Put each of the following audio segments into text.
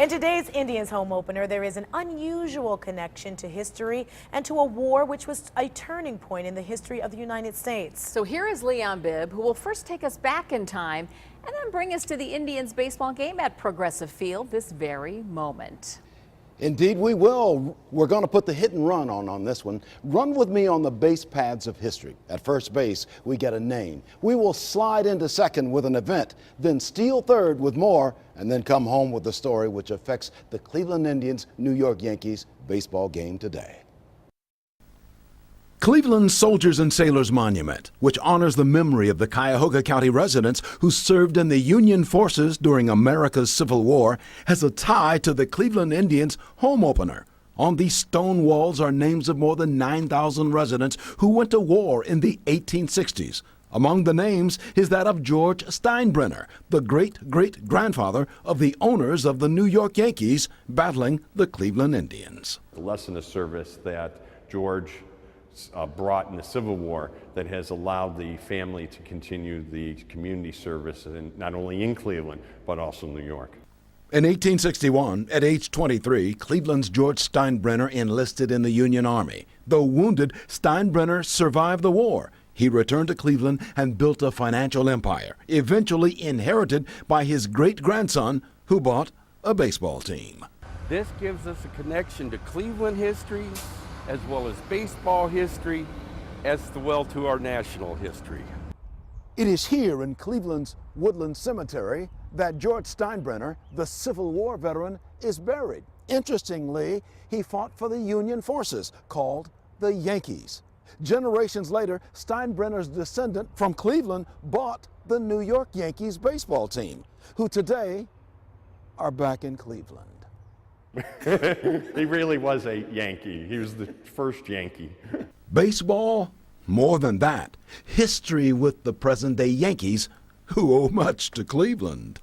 In today's Indians home opener, there is an unusual connection to history and to a war which was a turning point in the history of the United States. So here is Leon Bibb, who will first take us back in time and then bring us to the Indians baseball game at Progressive Field this very moment. Indeed we will. We're going to put the hit and run on this one. Run with me on the base paths of history. At first base, we get a name. We will slide into second with an event, then steal third with more, and then come home with the story which affects the Cleveland Indians New York Yankees baseball game today. Cleveland's Soldiers and Sailors Monument, which honors the memory of the Cuyahoga County residents who served in the Union forces during America's Civil War, has a tie to the Cleveland Indians home opener. On these stone walls are names of more than 9,000 residents who went to war in the 1860s. Among the names is that of George Steinbrenner, the great-great-grandfather of the owners of the New York Yankees battling the Cleveland Indians. The lesson of service that George brought in the Civil War that has allowed the family to continue the community service, not only in Cleveland, but also New York. In 1861, at age 23, Cleveland's George Steinbrenner enlisted in the Union Army. Though wounded, Steinbrenner survived the war. He returned to Cleveland and built a financial empire, eventually inherited by his great-grandson, who bought a baseball team. This gives us a connection to Cleveland history, as well as baseball history, as well to our national history. It is here in Cleveland's Woodland Cemetery that George Steinbrenner, the Civil War veteran, is buried. Interestingly, he fought for the Union forces, called the Yankees. Generations later, Steinbrenner's descendant from Cleveland bought the New York Yankees baseball team, who today are back in Cleveland. He really was a Yankee. He was the first Yankee. Baseball? More than that. History with the present-day Yankees, who owe much to Cleveland.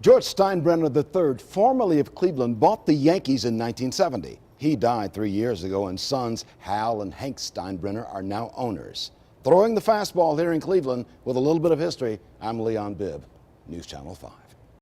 George Steinbrenner III, formerly of Cleveland, bought the Yankees in 1970. He died 3 years ago, and sons Hal and Hank Steinbrenner are now owners. Throwing the fastball here in Cleveland with a little bit of history, I'm Leon Bibb, News Channel 5.